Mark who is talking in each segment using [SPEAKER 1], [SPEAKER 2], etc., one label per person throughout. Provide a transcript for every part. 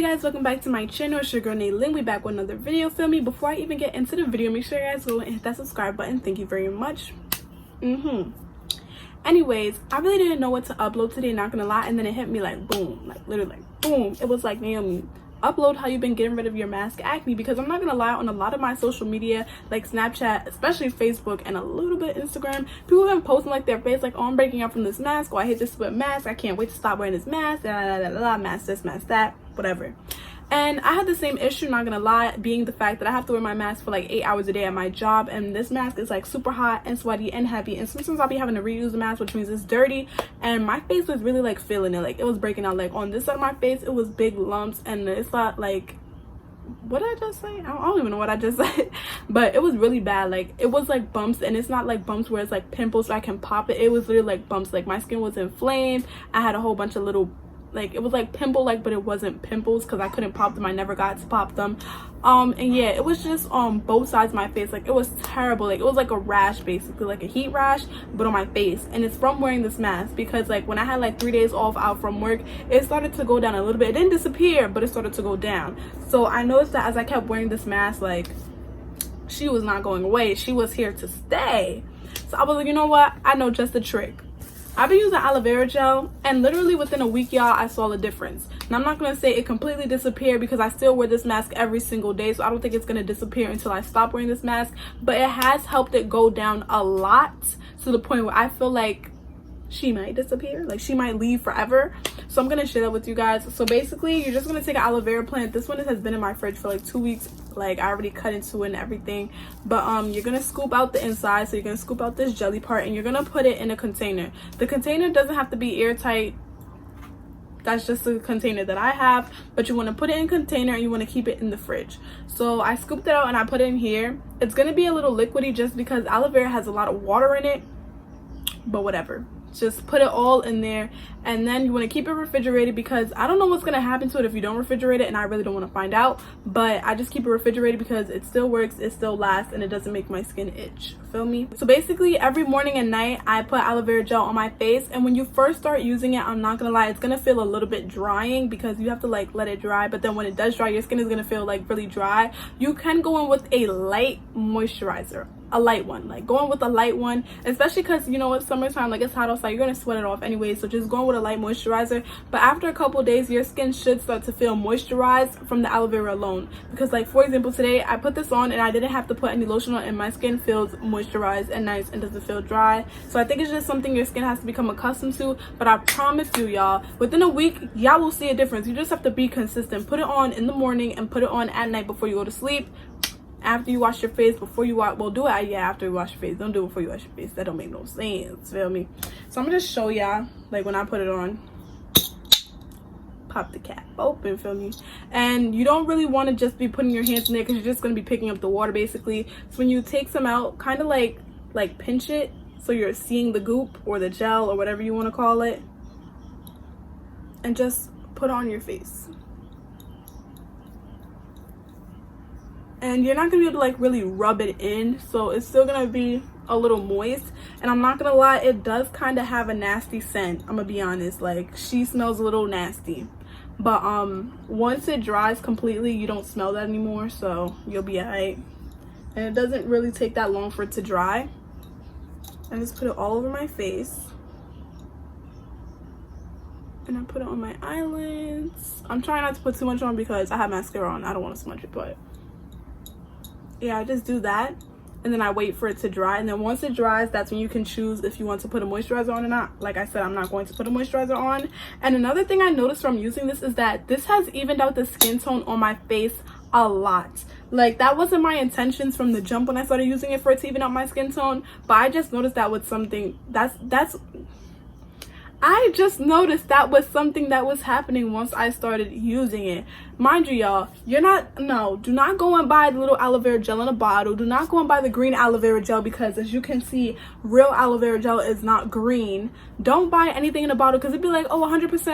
[SPEAKER 1] Hey guys, welcome back to my channel. It's your girl named Ling. We back with another video. Feel me? Before I even get into the video, make sure you guys go and hit that subscribe button. Thank you very much. Anyways, I really didn't know what to upload today, not gonna lie, and then it hit me like boom, like literally like boom. It was like, Naomi, upload how you've been getting rid of your mask acne, because I'm not gonna lie, on a lot of my social media like Snapchat, especially Facebook and a little bit Instagram, people have been posting like their face like, oh, I'm breaking out from this mask, or I hate this split mask, I can't wait to stop wearing this mask, mask this, mask that, whatever. And I had the same issue, not gonna lie, being the fact that I have to wear my mask for like 8 hours a day at my job, and this mask is like super hot and sweaty and heavy, and sometimes I'll be having to reuse the mask, which means it's dirty, and my face was really like feeling it. Like it was breaking out. Like on this side of my face it was big lumps, and it's not like, what did I just say? I don't even know what I just said, but it was really bad. Like it was like bumps, and it's not like bumps where it's like pimples so I can pop it. It was literally like bumps. Like my skin was inflamed. I had a whole bunch of little, like it was like pimple like, but it wasn't pimples because I couldn't pop them. I never got to pop them. And yeah, it was just on both sides of my face. Like it was terrible. Like it was like a rash, basically like a heat rash, but on my face. And it's from wearing this mask, because like when I had like 3 days off out from work, it started to go down a little bit. It didn't disappear, but it started to go down. So I noticed that as I kept wearing this mask, like she was not going away. She was here to stay. So I was like, you know what, I know just the trick. I've been using aloe vera gel, and literally within a week, y'all, I saw the difference. And I'm not going to say it completely disappeared, because I still wear this mask every single day, so I don't think it's going to disappear until I stop wearing this mask. But it has helped it go down a lot, to the point where I feel like she might disappear, like she might leave forever. So I'm gonna share that with you guys. So basically, you're just gonna take an aloe vera plant. This one has been in my fridge for like 2 weeks. Like I already cut into it and everything, but you're gonna scoop out the inside. So you're gonna scoop out this jelly part, and you're gonna put it in a container. The container doesn't have to be airtight. That's just the container that I have, but you want to put it in a container and you want to keep it in the fridge. So I scooped it out and I put it in here. It's gonna be a little liquidy just because aloe vera has a lot of water in it, but whatever. Just put it all in there, and then you want to keep it refrigerated, because I don't know what's going to happen to it if you don't refrigerate it, and I really don't want to find out. But I just keep it refrigerated because it still works, it still lasts, and it doesn't make my skin itch. Feel me? So basically every morning and night I put aloe vera gel on my face, and when you first start using it, I'm not gonna lie, it's gonna feel a little bit drying because you have to like let it dry. But then when it does dry, your skin is gonna feel like really dry. You can go in with a light moisturizer, a light one. Like go in with a light one, especially because you know what, summertime, like it's hot outside, you're gonna sweat it off anyway. So just go in with a light moisturizer. But after a couple days, your skin should start to feel moisturized from the aloe vera alone. Because like for example, today I put this on and I didn't have to put any lotion on, and my skin feels moisturized and nice and doesn't feel dry. So I think it's just something your skin has to become accustomed to. But I promise you, y'all, within a week, y'all will see a difference. You just have to be consistent. Put it on in the morning and put it on at night before you go to sleep. After you wash your face, before you wash, well, do it, yeah, after you wash your face. Don't do it before you wash your face. That don't make no sense, feel me? So I'm gonna just show y'all, like when I put it on, pop the cap open, feel me? And you don't really want to just be putting your hands in there, because you're just going to be picking up the water basically. So when you take some out, kind of like pinch it so you're seeing the goop or the gel or whatever you want to call it, and just put it on your face. And you're not gonna be able to like really rub it in, so it's still gonna be a little moist. And I'm not gonna lie, it does kind of have a nasty scent. I'm gonna be honest, like she smells a little nasty. But once it dries completely, you don't smell that anymore, so you'll be alright. And it doesn't really take that long for it to dry. I just put it all over my face, and I put it on my eyelids. I'm trying not to put too much on because I have mascara on. I don't want to smudge it, but yeah, I just do that, and then I wait for it to dry. And then once it dries, that's when you can choose if you want to put a moisturizer on or not. Like I said, I'm not going to put a moisturizer on. And another thing I noticed from using this is that this has evened out the skin tone on my face a lot. Like that wasn't my intentions from the jump when I started using it, for it to even out my skin tone, but I just noticed that was something I just noticed that was something that was happening once I started using it. Mind you, y'all, do not go and buy the little aloe vera gel in a bottle. Do not go and buy the green aloe vera gel, because as you can see, real aloe vera gel is not green. Don't buy anything in a bottle, because it'd be like, oh, 100%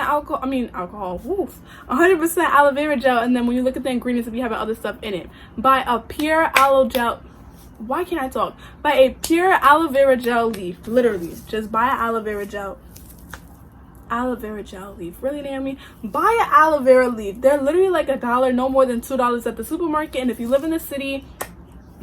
[SPEAKER 1] alcohol, woof, 100% aloe vera gel, and then when you look at the ingredients, if you have other stuff in it. Buy a pure aloe gel. Why can't I talk? Buy a pure aloe vera gel leaf. Literally, just buy an aloe vera gel. aloe vera gel leaf. Really, Naomi? Buy an aloe vera leaf. They're literally like $1, no more than $2 at the supermarket. And if you live in the city,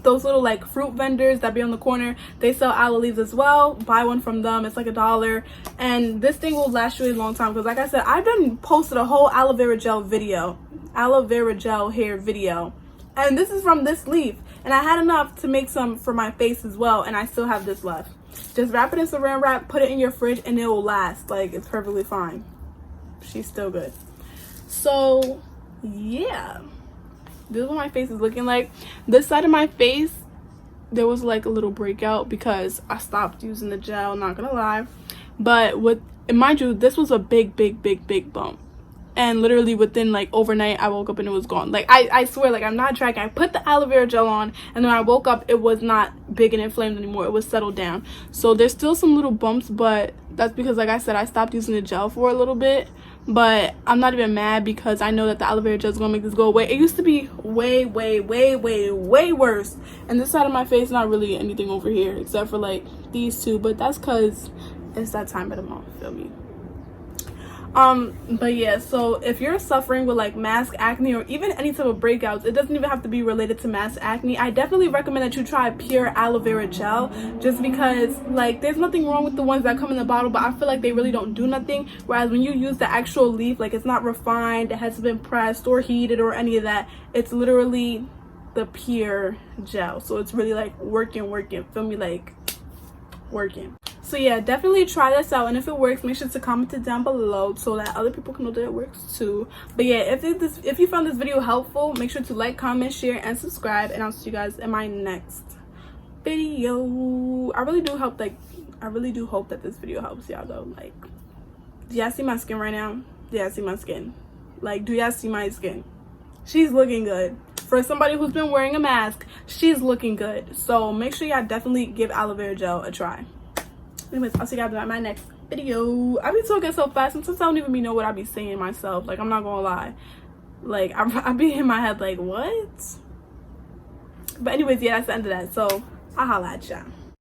[SPEAKER 1] those little like fruit vendors that be on the corner, they sell aloe leaves as well. Buy one from them. It's like $1, and this thing will last you a long time, because like I said, I've been posted a whole aloe vera gel video, aloe vera gel hair video, and this is from this leaf, and I had enough to make some for my face as well, and I still have this left. Just wrap it in saran wrap, put it in your fridge, and it will last. Like, it's perfectly fine. She's still good. So yeah, this is what my face is looking like. This side of my face, there was like a little breakout because I stopped using the gel, not gonna lie. But and mind you, this was a big bump, and literally within like overnight I woke up and it was gone. Like, I swear, like, I'm not tracking. I put the aloe vera gel on, and then I woke up, it was not big and inflamed anymore. It was settled down. So there's still some little bumps, but that's because, like I said, I stopped using the gel for a little bit. But I'm not even mad, because I know that the aloe vera gel is gonna make this go away. It used to be way worse, and this side of my face, not really anything over here except for like these two, but that's because it's that time of the month, feel me? But yeah, so if you're suffering with like mask acne or even any type of breakouts, it doesn't even have to be related to mask acne. I definitely recommend that you try pure aloe vera gel, just because like there's nothing wrong with the ones that come in the bottle, but I feel like they really don't do nothing. Whereas when you use the actual leaf, like, it's not refined, it hasn't been pressed or heated or any of that. It's literally the pure gel, so it's really like working, feel me? Like, working. So yeah, definitely try this out, and if it works, make sure to comment it down below so that other people can know that it works too. But yeah, if you found this video helpful, make sure to like, comment, share, and subscribe, and I'll see you guys in my next video. I really do hope that this video helps y'all though. Like, do y'all see my skin right now? Do y'all see my skin? Like, do y'all see my skin? She's looking good. For somebody who's been wearing a mask, she's looking good. So make sure y'all definitely give aloe vera gel a try. Anyways, I'll see you guys in my next video. I be talking so fast, and sometimes I don't even know what I be saying myself. Like, I'm not gonna lie. Like, I be in my head like, what? But anyways, yeah, that's the end of that. So I'll holla at y'all.